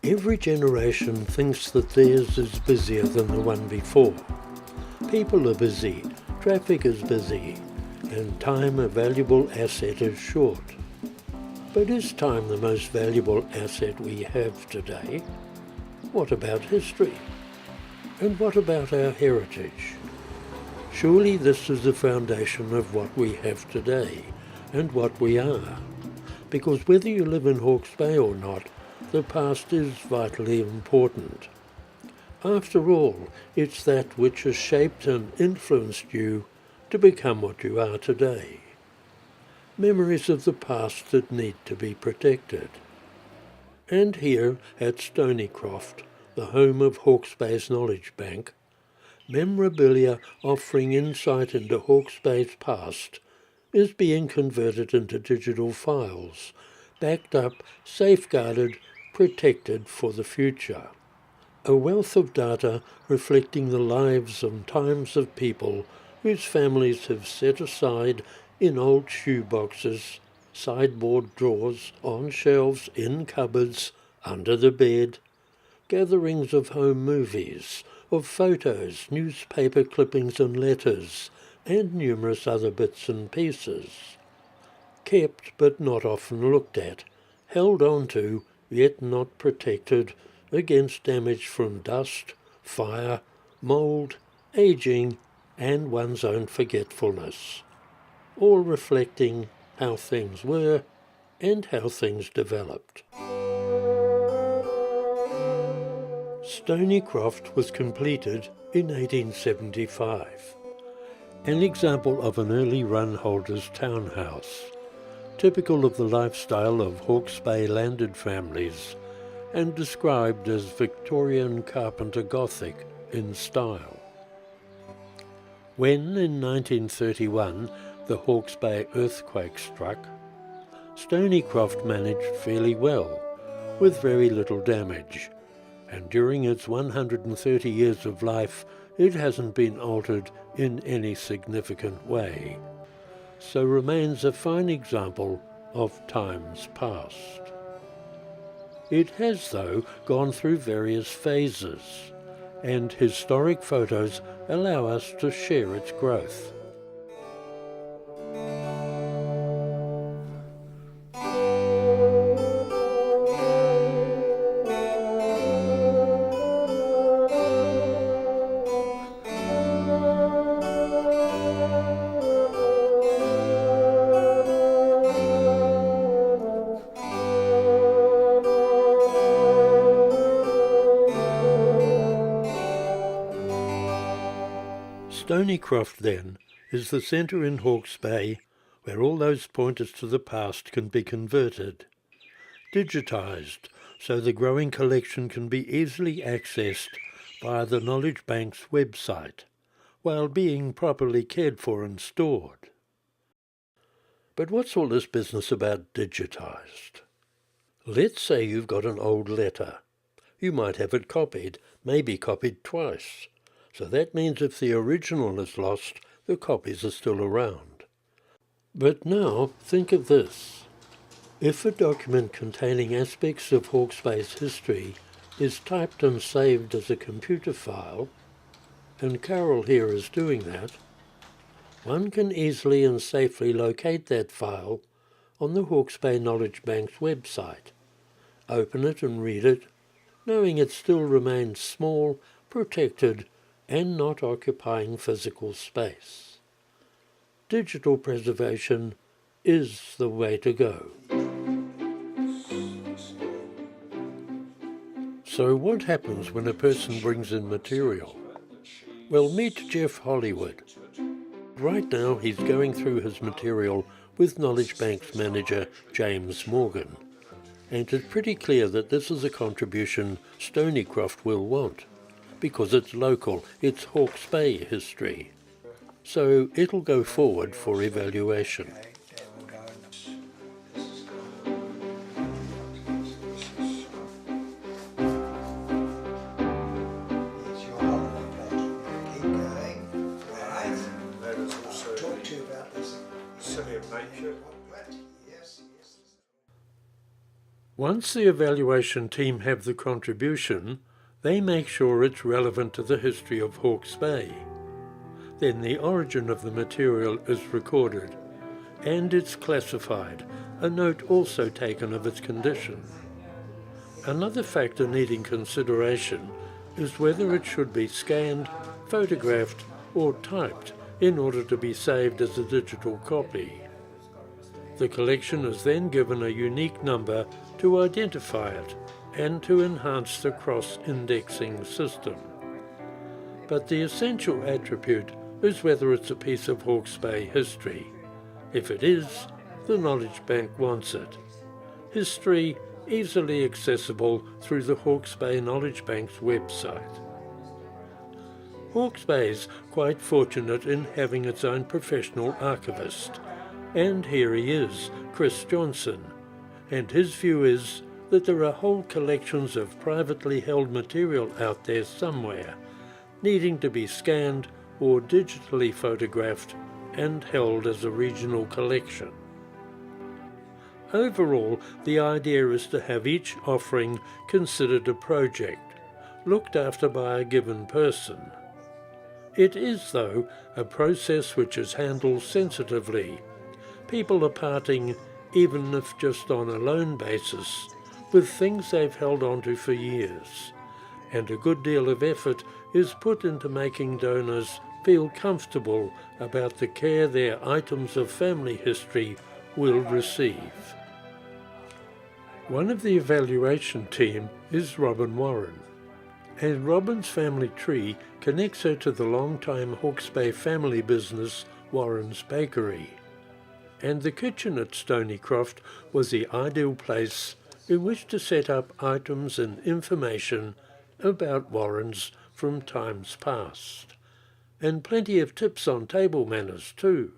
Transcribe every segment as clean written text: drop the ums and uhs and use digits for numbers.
Every generation thinks that theirs is busier than the one before. People are busy, traffic is busy, and time, a valuable asset, is short. But is time the most valuable asset we have today? What about history? And what about our heritage? Surely this is the foundation of what we have today and what we are. Because whether you live in Hawke's Bay or not, the past is vitally important. After all, it's that which has shaped and influenced you to become what you are today. Memories of the past that need to be protected. And here at Stonycroft, the home of Hawke's Bay's Knowledge Bank, memorabilia offering insight into Hawke's Bay's past is being converted into digital files, backed up, safeguarded, protected for the future. A wealth of data reflecting the lives and times of people whose families have set aside in old shoe boxes, sideboard drawers, on shelves, in cupboards, under the bed, gatherings of home movies, of photos, newspaper clippings and letters, and numerous other bits and pieces. Kept but not often looked at, held on to, yet not protected against damage from dust, fire, mould, aging, and one's own forgetfulness, all reflecting how things were and how things developed. Stonycroft was completed in 1875, an example of an early run-holder's townhouse, typical of the lifestyle of Hawke's Bay landed families and described as Victorian Carpenter Gothic in style. When, in 1931, the Hawke's Bay earthquake struck, Stonycroft managed fairly well, with very little damage, and during its 130 years of life, it hasn't been altered in any significant way, so remains a fine example of times past. It has, though, gone through various phases, and historic photos allow us to share its growth. Stonycroft, then, is the centre in Hawke's Bay where all those pointers to the past can be converted, digitised, so the growing collection can be easily accessed via the Knowledge Bank's website, while being properly cared for and stored. But what's all this business about digitised? Let's say you've got an old letter. You might have it copied, maybe copied twice. So that means if the original is lost, the copies are still around. But now, think of this. If a document containing aspects of Hawke's Bay's history is typed and saved as a computer file, and Carol here is doing that, one can easily and safely locate that file on the Hawke's Bay Knowledge Bank's website, open it and read it, knowing it still remains small, protected, and not occupying physical space. Digital preservation is the way to go. So what happens when a person brings in material? Well, meet Jeff Hollywood. Right now he's going through his material with Knowledge Bank's manager James Morgan, and it's pretty clear that this is a contribution Stonycroft will want, because it's local, it's Hawke's Bay history. So it'll go forward for evaluation. Once the evaluation team have the contribution, they make sure it's relevant to the history of Hawke's Bay. Then the origin of the material is recorded, and it's classified, a note also taken of its condition. Another factor needing consideration is whether it should be scanned, photographed, or typed in order to be saved as a digital copy. The collection is then given a unique number to identify it and to enhance the cross-indexing system. But the essential attribute is whether it's a piece of Hawke's Bay history. If it is, the Knowledge Bank wants it. History easily accessible through the Hawke's Bay Knowledge Bank's website. Hawke's Bay is quite fortunate in having its own professional archivist. And here he is, Chris Johnson, and his view is that there are whole collections of privately held material out there somewhere, needing to be scanned or digitally photographed and held as a regional collection. Overall, the idea is to have each offering considered a project, looked after by a given person. It is, though, a process which is handled sensitively. People are parting, even if just on a loan basis, with things they've held onto for years, and a good deal of effort is put into making donors feel comfortable about the care their items of family history will receive. One of the evaluation team is Robin Warren, and Robin's family tree connects her to the long-time Hawke's Bay family business Warren's Bakery, and the kitchen at Stonycroft was the ideal place in which to set up items and information about Warren's from times past, and plenty of tips on table manners too.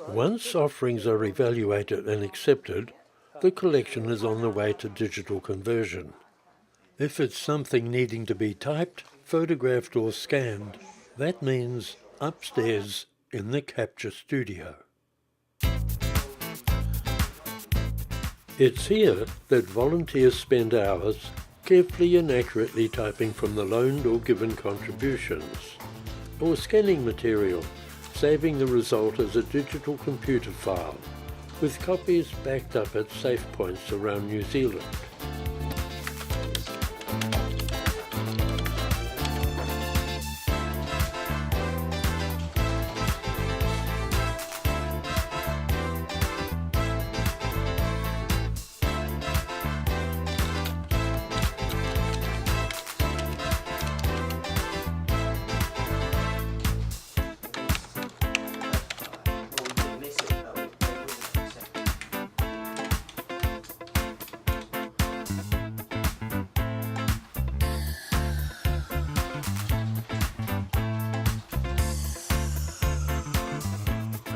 Once offerings are evaluated and accepted, the collection is on the way to digital conversion. If it's something needing to be typed, photographed or scanned, that means upstairs in the capture studio. It's here that volunteers spend hours carefully and accurately typing from the loaned or given contributions, or scanning material, saving the result as a digital computer file, with copies backed up at safe points around New Zealand.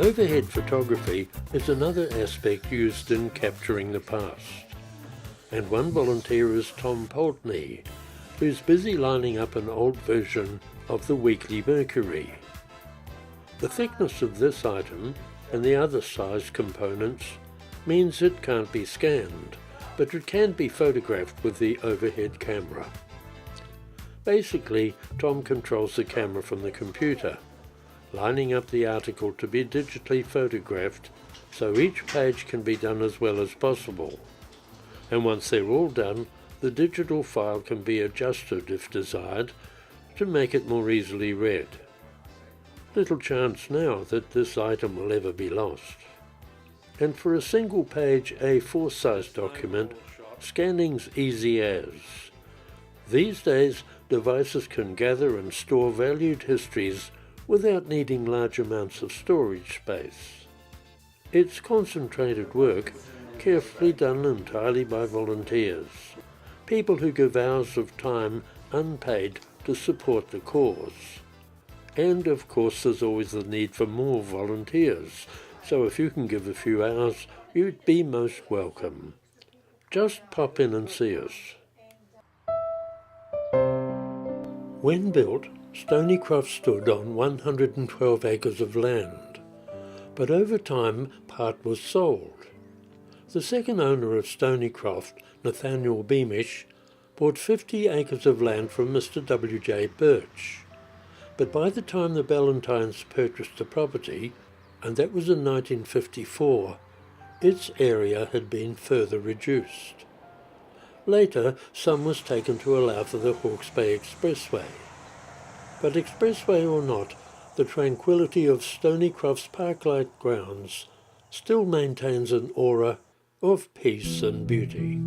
Overhead photography is another aspect used in capturing the past, and one volunteer is Tom Poultney, who's busy lining up an old version of the Weekly Mercury. The thickness of this item and the other size components means it can't be scanned, but it can be photographed with the overhead camera. Basically, Tom controls the camera from the computer, lining up the article to be digitally photographed so each page can be done as well as possible. And once they're all done, the digital file can be adjusted if desired to make it more easily read. Little chance now that this item will ever be lost. And for a single-page A4 size document, scanning's easy as. These days, devices can gather and store valued histories without needing large amounts of storage space. It's concentrated work, carefully done entirely by volunteers, people who give hours of time unpaid to support the cause. And of course there's always the need for more volunteers, so if you can give a few hours, you'd be most welcome. Just pop in and see us. When built, Stonycroft stood on 112 acres of land, but over time part was sold. The second owner of Stonycroft, Nathaniel Beamish, bought 50 acres of land from Mr. W.J. Birch. But by the time the Ballantynes purchased the property, and that was in 1954, its area had been further reduced. Later, some was taken to allow for the Hawke's Bay Expressway. But expressway or not, the tranquility of Stonycroft's park-like grounds still maintains an aura of peace and beauty.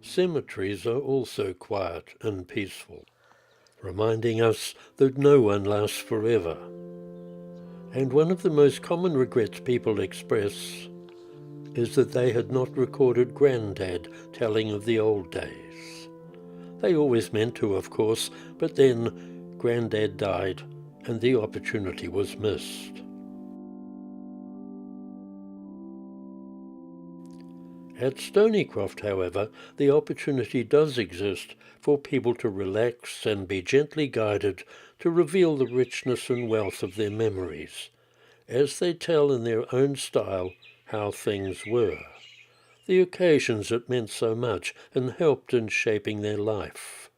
Cemeteries are also quiet and peaceful, reminding us that no one lasts forever. And one of the most common regrets people express is that they had not recorded Grandad telling of the old days. They always meant to, of course, but then Grandad died and the opportunity was missed. At Stonycroft, however, the opportunity does exist for people to relax and be gently guided to reveal the richness and wealth of their memories, as they tell in their own style how things were, the occasions that meant so much and helped in shaping their life.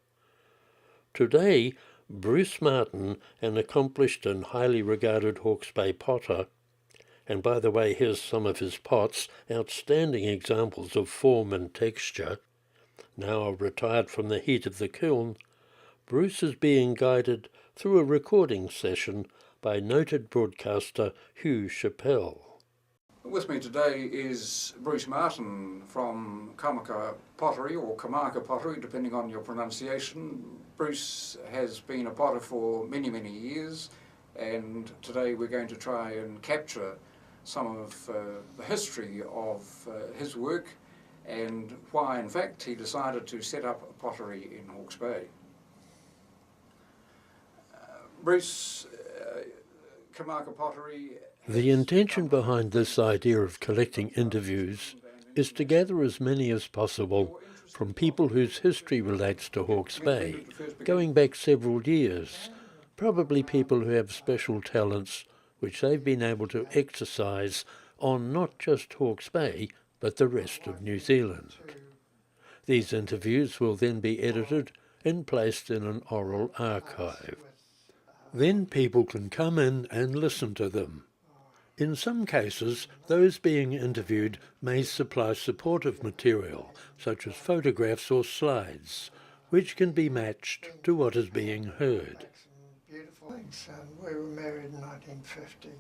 Today, Bruce Martin, an accomplished and highly regarded Hawke's Bay potter, and by the way, here's some of his pots, outstanding examples of form and texture. Now retired from the heat of the kiln, Bruce is being guided through a recording session by noted broadcaster Hugh Chappell. With me today is Bruce Martin from Kamaka Pottery, or Kamaka Pottery, depending on your pronunciation. Bruce has been a potter for many, many years, and today we're going to try and capture some of the history of his work and why, in fact, he decided to set up a pottery in Hawke's Bay. Bruce, Kamaka Pottery... The intention behind this idea of collecting interviews is to gather as many as possible from people whose history relates to Hawke's Bay, going back several years, probably people who have special talents which they've been able to exercise on not just Hawke's Bay, but the rest of New Zealand. These interviews will then be edited and placed in an oral archive. Then people can come in and listen to them. In some cases, those being interviewed may supply supportive material, such as photographs or slides, which can be matched to what is being heard. Beautiful things. We were married in 1950.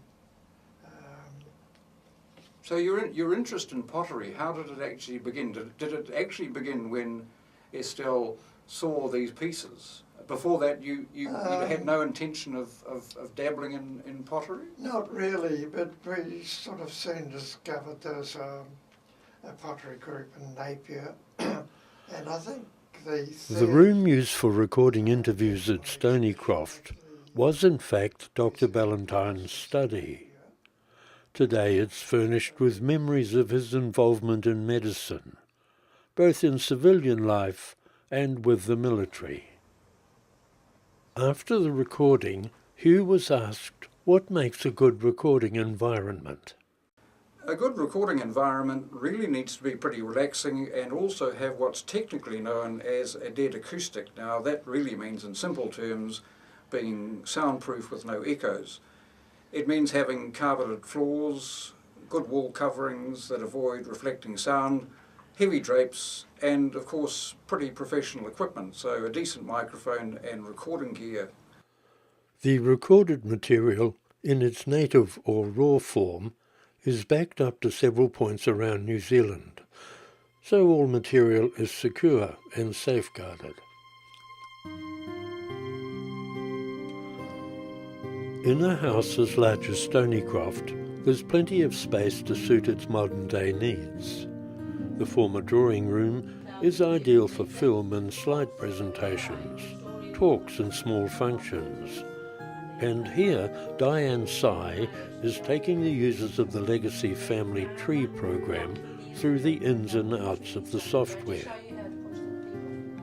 So your interest in pottery, how did it actually begin? Did it actually begin when Estelle saw these pieces? Before that, you had no intention of dabbling in pottery? Not really, but we sort of soon discovered there was a pottery group in Napier, and I think the room used for recording interviews at Stonycroft was in fact Dr. Ballantyne's study. Today it's furnished with memories of his involvement in medicine, both in civilian life and with the military. After the recording, Hugh was asked what makes a good recording environment. A good recording environment really needs to be pretty relaxing and also have what's technically known as a dead acoustic. Now that really means, in simple terms, being soundproof with no echoes. It means having carpeted floors, good wall coverings that avoid reflecting sound, heavy drapes, and of course pretty professional equipment, so a decent microphone and recording gear. The recorded material, in its native or raw form, is backed up to several points around New Zealand, so all material is secure and safeguarded. In a house as large as Stonycroft, there's plenty of space to suit its modern-day needs. The former drawing room is ideal for film and slide presentations, talks and small functions. And here, Diane Sy is taking the users of the Legacy Family Tree program through the ins and outs of the software.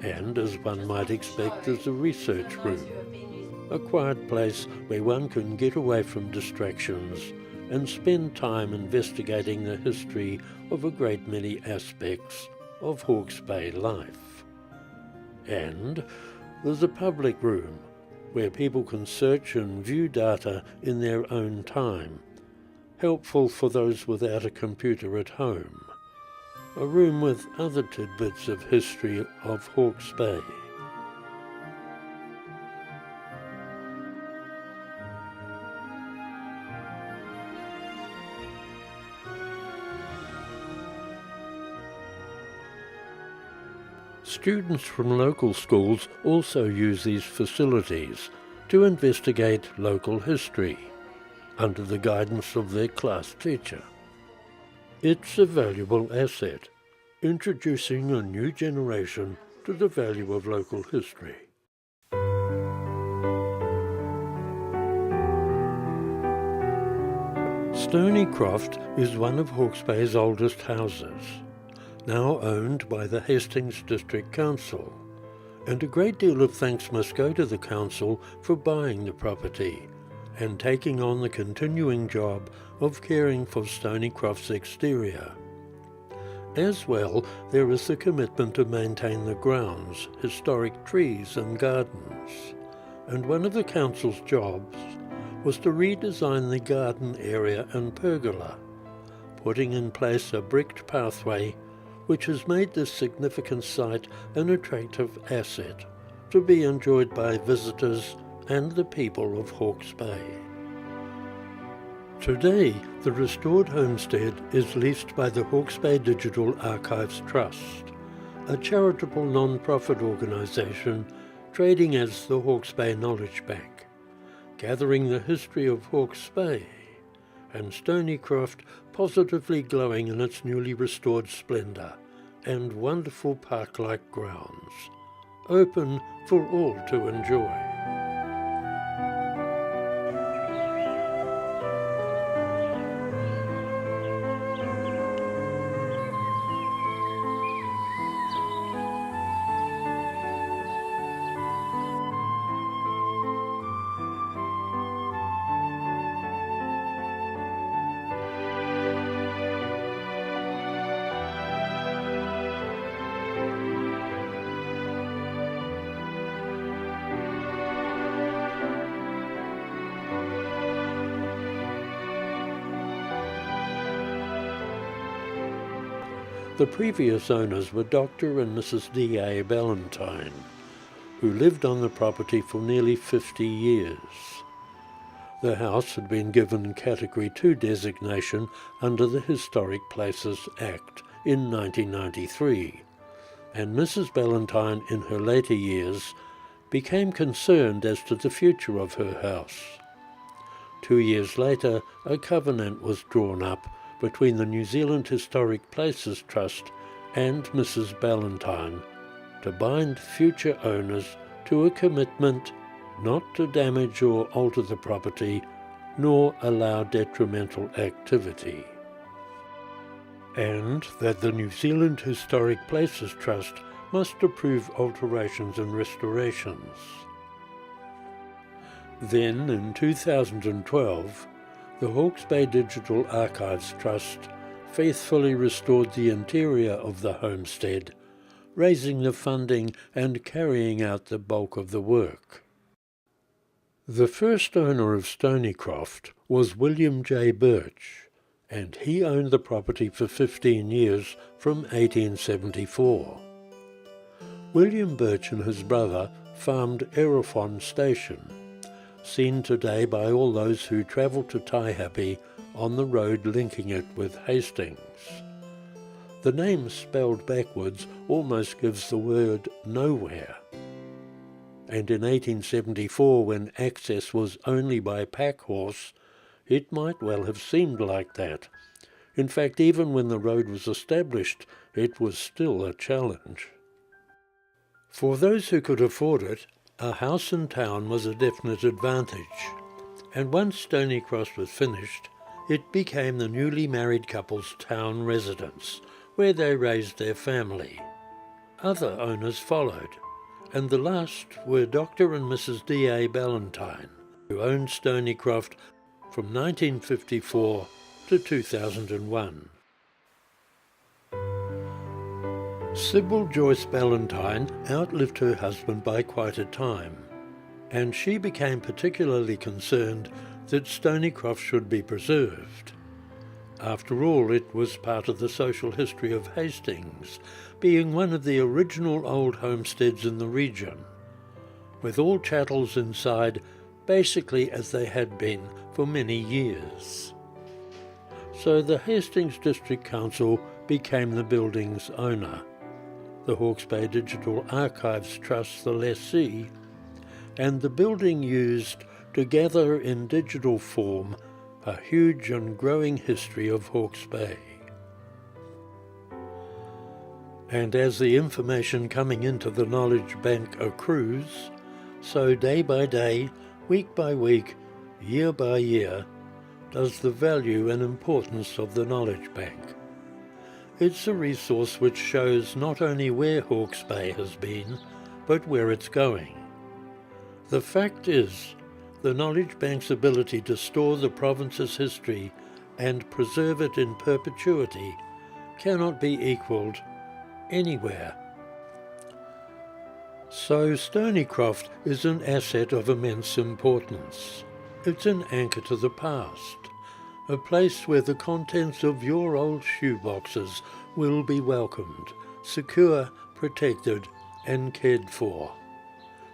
And, as one might expect, there's a research room, a quiet place where one can get away from distractions and spend time investigating the history of a great many aspects of Hawke's Bay life. And there's a public room, where people can search and view data in their own time, helpful for those without a computer at home. A room with other tidbits of history of Hawke's Bay. Students from local schools also use these facilities to investigate local history, under the guidance of their class teacher. It's a valuable asset, introducing a new generation to the value of local history. Stonycroft is one of Hawke's Bay's oldest houses, now owned by the Hastings District Council, and a great deal of thanks must go to the council for buying the property and taking on the continuing job of caring for Stonycroft's exterior. As well, there is the commitment to maintain the grounds, historic trees and gardens, and one of the council's jobs was to redesign the garden area and pergola, putting in place a bricked pathway which has made this significant site an attractive asset to be enjoyed by visitors and the people of Hawke's Bay. Today, the restored homestead is leased by the Hawke's Bay Digital Archives Trust, a charitable non-profit organisation trading as the Hawke's Bay Knowledge Bank, gathering the history of Hawke's Bay, and Stonycroft positively glowing in its newly restored splendour and wonderful park-like grounds, open for all to enjoy. The previous owners were Dr. and Mrs. D.A. Ballantyne, who lived on the property for nearly 50 years. The house had been given Category 2 designation under the Historic Places Act in 1993, and Mrs. Ballantyne in her later years became concerned as to the future of her house. 2 years later, a covenant was drawn up between the New Zealand Historic Places Trust and Mrs. Ballantyne to bind future owners to a commitment not to damage or alter the property, nor allow detrimental activity, and that the New Zealand Historic Places Trust must approve alterations and restorations. Then, in 2012, the Hawke's Bay Digital Archives Trust faithfully restored the interior of the homestead, raising the funding and carrying out the bulk of the work. The first owner of Stonycroft was William J. Birch, and he owned the property for 15 years from 1874. William Birch and his brother farmed Erefon Station, seen today by all those who travel to Taihape on the road linking it with Hastings. The name spelled backwards almost gives the word nowhere. And in 1874, when access was only by pack horse, it might well have seemed like that. In fact, even when the road was established, it was still a challenge. For those who could afford it, a house in town was a definite advantage, and once Stonycroft was finished, it became the newly married couple's town residence, where they raised their family. Other owners followed, and the last were Dr. and Mrs. D.A. Ballantyne, who owned Stonycroft from 1954 to 2001. Sybil Joyce Ballantyne outlived her husband by quite a time, and she became particularly concerned that Stonycroft should be preserved. After all, it was part of the social history of Hastings, being one of the original old homesteads in the region, with all chattels inside basically as they had been for many years. So the Hastings District Council became the building's owner, the Hawke's Bay Digital Archives Trust the lessee, and the building used to gather in digital form a huge and growing history of Hawke's Bay. And as the information coming into the knowledge bank accrues, so day by day, week by week, year by year, does the value and importance of the knowledge bank. It's a resource which shows not only where Hawke's Bay has been, but where it's going. The fact is, the Knowledge Bank's ability to store the province's history and preserve it in perpetuity cannot be equalled anywhere. So Stonycroft is an asset of immense importance. It's an anchor to the past, a place where the contents of your old shoeboxes will be welcomed, secure, protected, and cared for,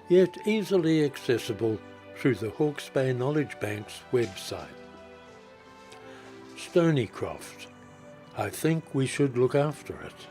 yet easily accessible through the Hawke's Bay Knowledge Bank's website. Stonycroft. I think we should look after it.